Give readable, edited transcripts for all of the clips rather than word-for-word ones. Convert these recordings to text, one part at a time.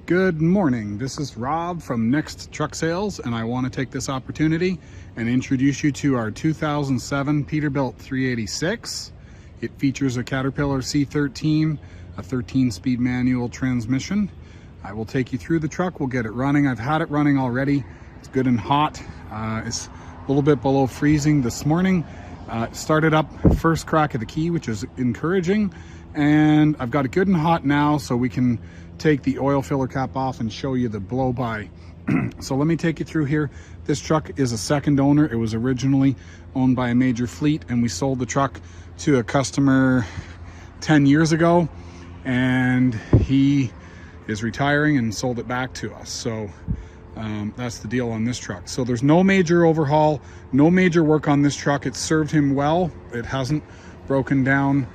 Good morning. This is Rob from Next Truck Sales, and I want to take this opportunity and introduce you to our 2007 Peterbilt 386. It features a Caterpillar C13, a 13-speed manual transmission. I will take you through the truck. We'll get it running. I've had it running already. It's good and hot. It's a little bit below freezing this morning. Started up first crack of the key, which is encouraging. And I've got it good and hot now, so we can take the oil filler cap off and show you the blow by. So let me take you through here. This truck is a second owner. It was originally owned by a major fleet, and we sold the truck to a customer 10 years ago, and he is retiring and sold it back to us. So that's the deal on this truck. So there's no major overhaul, no major work on this truck. It served him well. It hasn't broken down.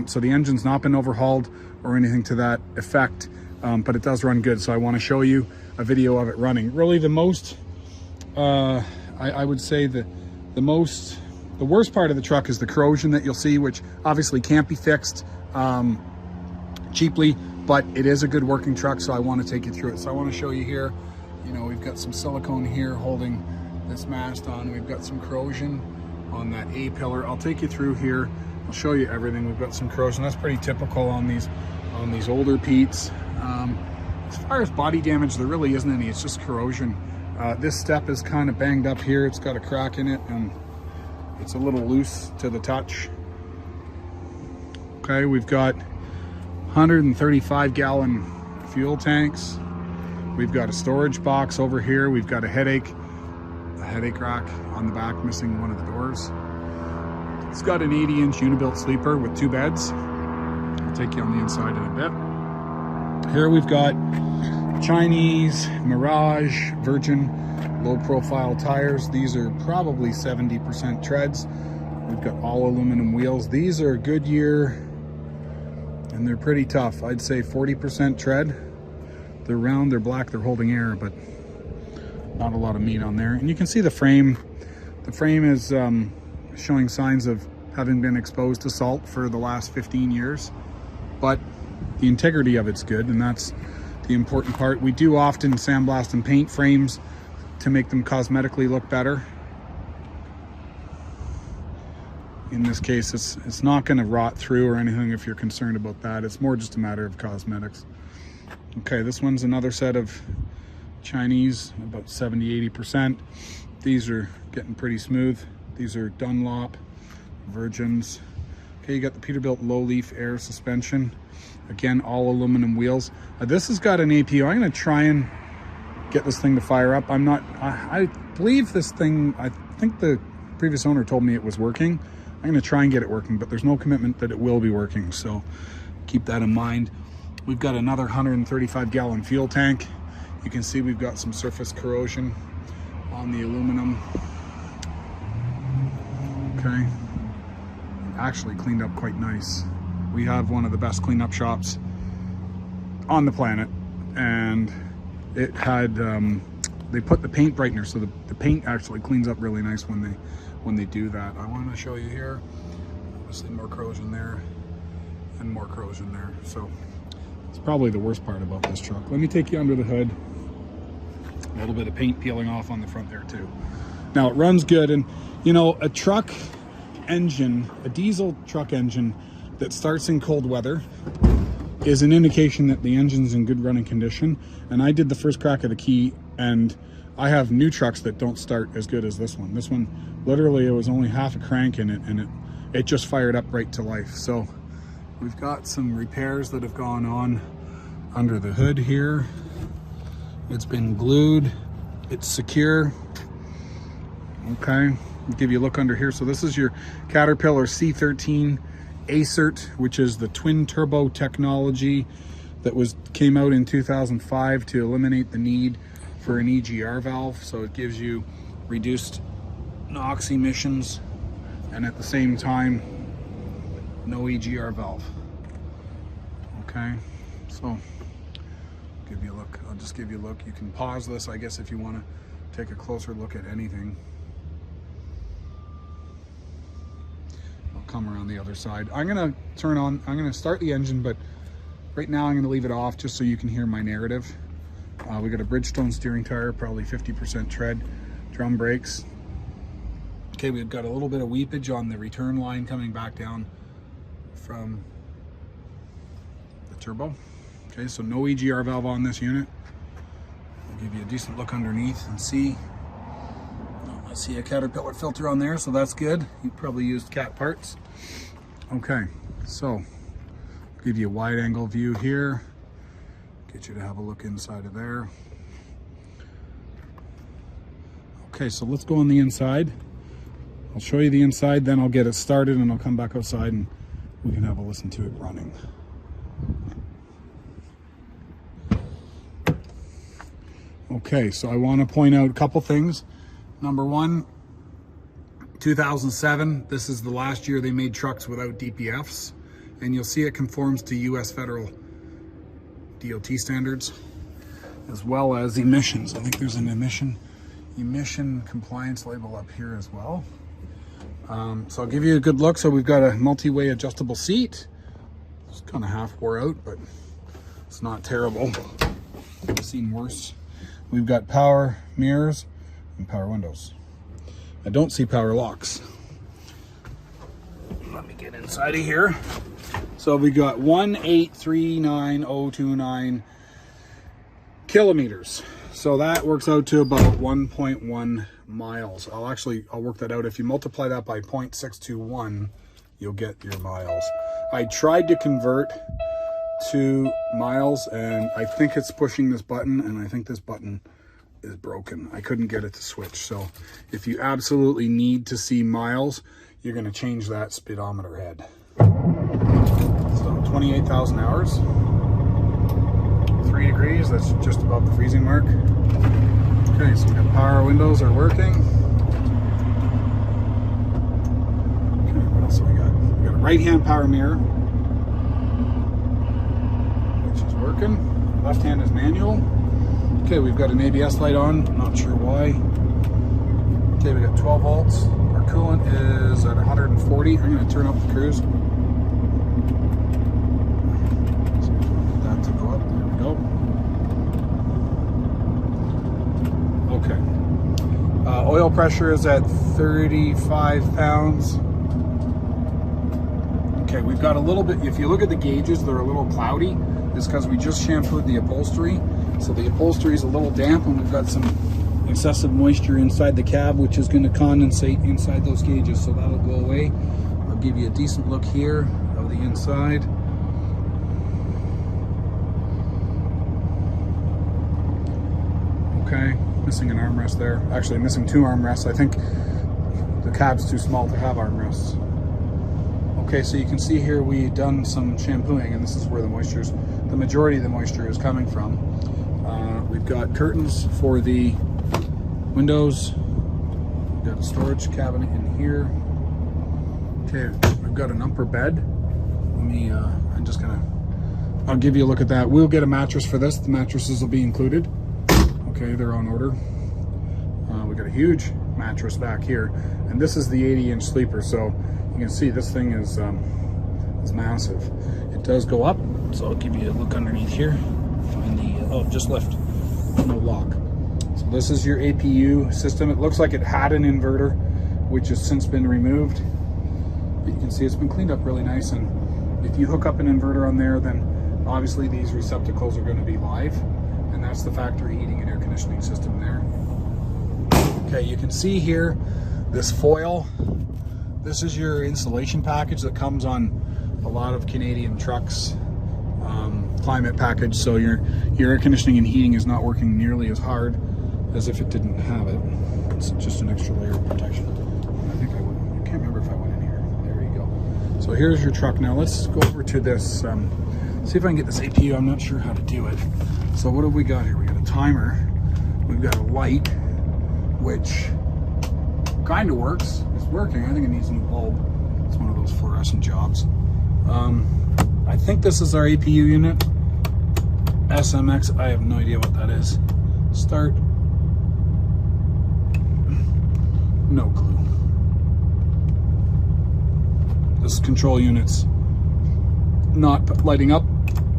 So the engine's not been overhauled or anything to that effect, but it does run good. So I want to show you a video of it running. Really the most, I would say the worst part of the truck is the corrosion that you'll see, which obviously can't be fixed cheaply, but it is a good working truck. So I want to take you through it. So I want to show you here, you know, we've got some silicone here holding this mast on. We've got some corrosion on that A pillar. I'll take you through here. I'll show you everything. We've got some corrosion. That's pretty typical on these older Peets. As far as body damage, there really isn't any. It's just corrosion. This step is kind of banged up here. It's got a crack in it, and it's a little loose to the touch. Okay, we've got 135-gallon fuel tanks. We've got a storage box over here. We've got a headache rack on the back, missing one of the doors. It's got an 80-inch Unibuilt sleeper with 2 beds. I'll take you on the inside in a bit. Here we've got Chinese, Mirage, Virgin, low-profile tires. These are probably 70% treads. We've got all aluminum wheels. These are Goodyear, and they're pretty tough. I'd say 40% tread. They're round, they're black, they're holding air, but not a lot of meat on there. And you can see the frame. The frame is showing signs of having been exposed to salt for the last 15 years, but the integrity of it's good, and that's the important part. We do often sandblast and paint frames to make them cosmetically look better. In this case, it's not going to rot through or anything if you're concerned about that. It's more just a matter of cosmetics. Okay, this one's another set of Chinese, about 70-80%. These are getting pretty smooth. These are Dunlop, Virgins. Okay, you got the Peterbilt low leaf air suspension. Again, all aluminum wheels. This has got an APU. I'm going to try and get this thing to fire up. I believe this thing, I think the previous owner told me it was working. I'm going to try and get it working, but there's no commitment that it will be working. So keep that in mind. We've got another 135-gallon fuel tank. You can see we've got some surface corrosion on the aluminum. Okay, actually cleaned up quite nice. We have one of the best cleanup shops on the planet, and it had they put the paint brightener, so the paint actually cleans up really nice when they do that. I want to show you here, obviously more corrosion there and more corrosion there. So it's probably the worst part about this truck. Let me take you under the hood. A little bit of paint peeling off on the front there too. Now it runs good, and you know, a truck engine, a diesel truck engine that starts in cold weather is an indication that the engine's in good running condition. And I did the first crack of the key, and I have new trucks that don't start as good as this one. This one, literally, it was only half a crank in it, and it just fired up right to life. So we've got some repairs that have gone on under the hood here. It's been glued, it's secure. Okay, I'll give you a look under here. So this is your Caterpillar C13 Acert, which is the twin turbo technology that came out in 2005 to eliminate the need for an Egr valve. So it gives you reduced NOx emissions, and at the same time, no Egr valve. Okay, so give you a look. I'll just give you a look. You can pause this, I guess, if you want to take a closer look at anything. I'll come around the other side. I'm gonna start the engine, but right now I'm gonna leave it off just so you can hear my narrative. We got a Bridgestone steering tire, probably 50% tread, drum brakes. Okay, we've got a little bit of weepage on the return line coming back down from the turbo. Okay, so no Egr valve on this unit. I'll give you a decent look underneath and see. I see a Caterpillar filter on there, so that's good. You probably used cat parts. Okay, so give you a wide angle view here. Get you to have a look inside of there. Okay, so let's go on the inside. I'll show you the inside, then I'll get it started and I'll come back outside and we can have a listen to it running. Okay, so I want to point out a couple things. Number one, 2007, this is the last year they made trucks without DPFs, and you'll see it conforms to US federal DOT standards, as well as emissions. I think there's an emission compliance label up here as well. So I'll give you a good look. So we've got a multi-way adjustable seat. It's kind of half wore out, but it's not terrible. I've seen worse. We've got power mirrors and power windows. I don't see power locks. Let me get inside of here. So we got 1,839,029 kilometers. So that works out to about 1.1 miles. I'll work that out. If you multiply that by 0.621, you'll get your miles. I tried to convert to miles, and I think it's pushing this button, and I think this button is broken. I couldn't get it to switch. So if you absolutely need to see miles, you're going to change that speedometer head. So 28,000 hours, 3 degrees, that's just above the freezing mark. Okay, so we got power windows are working. Okay, what else do we got? We got a right-hand power mirror, which is working. Left hand is manual. Okay, we've got an ABS light on, not sure why. Okay, we got 12 volts. Our coolant is at 140. I'm going to turn up the cruise. So that to go up. There we go. Okay. Oil pressure is at 35 pounds. Okay, we've got a little bit, if you look at the gauges, they're a little cloudy. It's because we just shampooed the upholstery. So the upholstery is a little damp, and we've got some excessive moisture inside the cab, which is going to condensate inside those gauges, so that'll go away. I'll give you a decent look here of the inside. Okay, missing an armrest there. Actually, missing 2 armrests. I think the cab's too small to have armrests. Okay, so you can see here we've done some shampooing, and this is where the majority of the moisture is coming from. We've got curtains for the windows. We've got a storage cabinet in here. Okay, we've got an upper bed. Let me, I'll give you a look at that. We'll get a mattress for this. The mattresses will be included. Okay, they're on order. We got a huge mattress back here, and this is the 80-inch sleeper, so you can see this thing is massive. It does go up, so I'll give you a look underneath here. Find the, oh, just lift, no lock. So this is your APU system. It looks like it had an inverter, which has since been removed. But you can see it's been cleaned up really nice, and if you hook up an inverter on there, then obviously these receptacles are going to be live, and that's the factory heating and air conditioning system there. Okay, you can see here this foil. This is your insulation package that comes on a lot of Canadian trucks, climate package, so your air conditioning and heating is not working nearly as hard as if it didn't have it. It's just an extra layer of protection. I think I can't remember if I went in here. There you go. So here's your truck. Now let's go over to this, see if I can get this APU. I'm not sure how to do it. So what have we got here? We got a timer. We've got a light, which kind of works. It's working. I think it needs a new bulb. It's one of those fluorescent jobs. I think this is our APU unit. SMX, I have no idea what that is. Start. No clue. This control unit's not lighting up,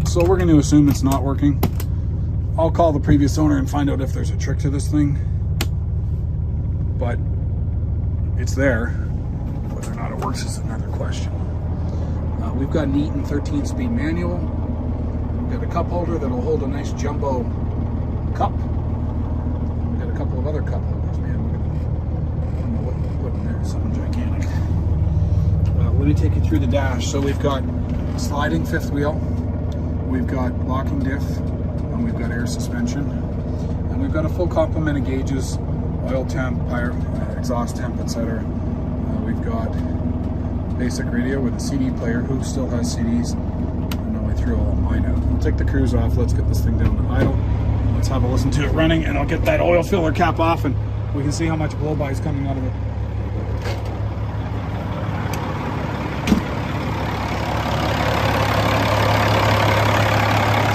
so we're going to assume it's not working. I'll call the previous owner and find out if there's a trick to this thing, but it's there. Whether or not it works is another question. We've got an Eaton 13-speed manual. We've got a cup holder that'll hold a nice jumbo cup. We've got a couple of other cup holders, man. I don't know what to put in there, something gigantic. Let me take you through the dash. So we've got sliding fifth wheel, we've got locking diff, and we've got air suspension. And we've got a full complement of gauges, oil temp, exhaust temp, etc. We've got basic radio with a CD player. Who still has CDs? I know I threw all mine out. We'll take the cruise off. Let's get this thing down to idle. Let's have a listen to it running, and I'll get that oil filler cap off, and we can see how much blow-by is coming out of it.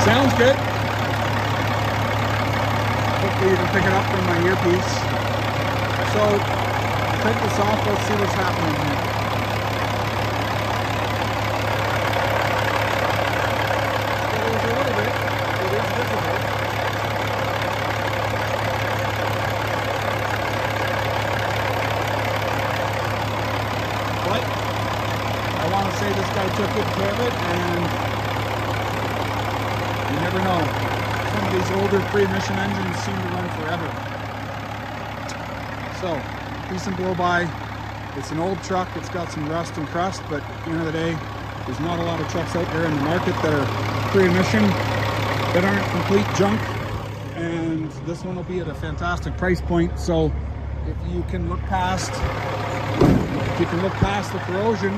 Sounds good. Hopefully you can pick it up from my earpiece. So, take this off, let's see what's happening here. I want to say this guy took good care of it, and you never know. Some of these older pre-emission engines seem to run forever. So, decent blow-by. It's an old truck. It's got some rust and crust, but at the end of the day, there's not a lot of trucks out there in the market that are pre-emission, that aren't complete junk, and this one will be at a fantastic price point. So, if you can look past the corrosion,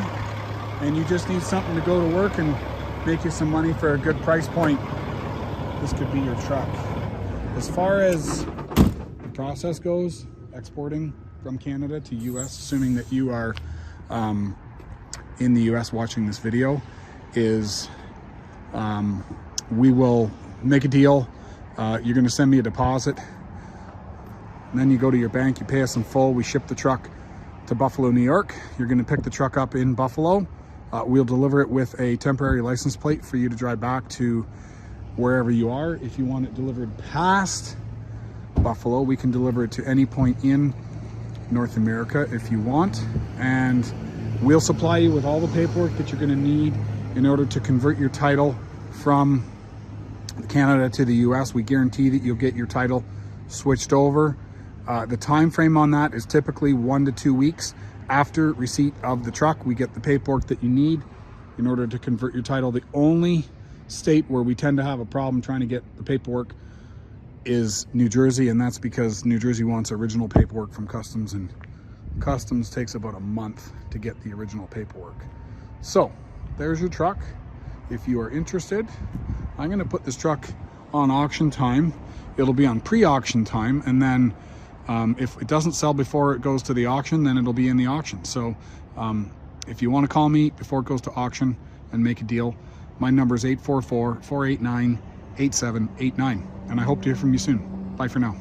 and you just need something to go to work and make you some money for a good price point, this could be your truck. As far as the process goes, exporting from Canada to US, assuming that you are in the US watching this video, is we will make a deal. You're going to send me a deposit, and then you go to your bank, you pay us in full, we ship the truck to Buffalo, New York. You're going to pick the truck up in Buffalo. We'll deliver it with a temporary license plate for you to drive back to wherever you are. If you want it delivered past Buffalo, we can deliver it to any point in North America if you want, and we'll supply you with all the paperwork that you're going to need in order to convert your title from Canada to the US. We guarantee that you'll get your title switched over. The time frame on that is typically 1 to 2 weeks after receipt of the truck. We get the paperwork that you need in order to convert your title. The only state where we tend to have a problem trying to get the paperwork is New Jersey, and that's because New Jersey wants original paperwork from customs, and customs takes about a month to get the original paperwork. So there's your truck. If you are interested, I'm going to put this truck on auction time. It'll be on pre-auction time, and then if it doesn't sell before it goes to the auction, then it'll be in the auction. So if you want to call me before it goes to auction and make a deal, my number is 844-489-8789, and I hope to hear from you soon. Bye for now.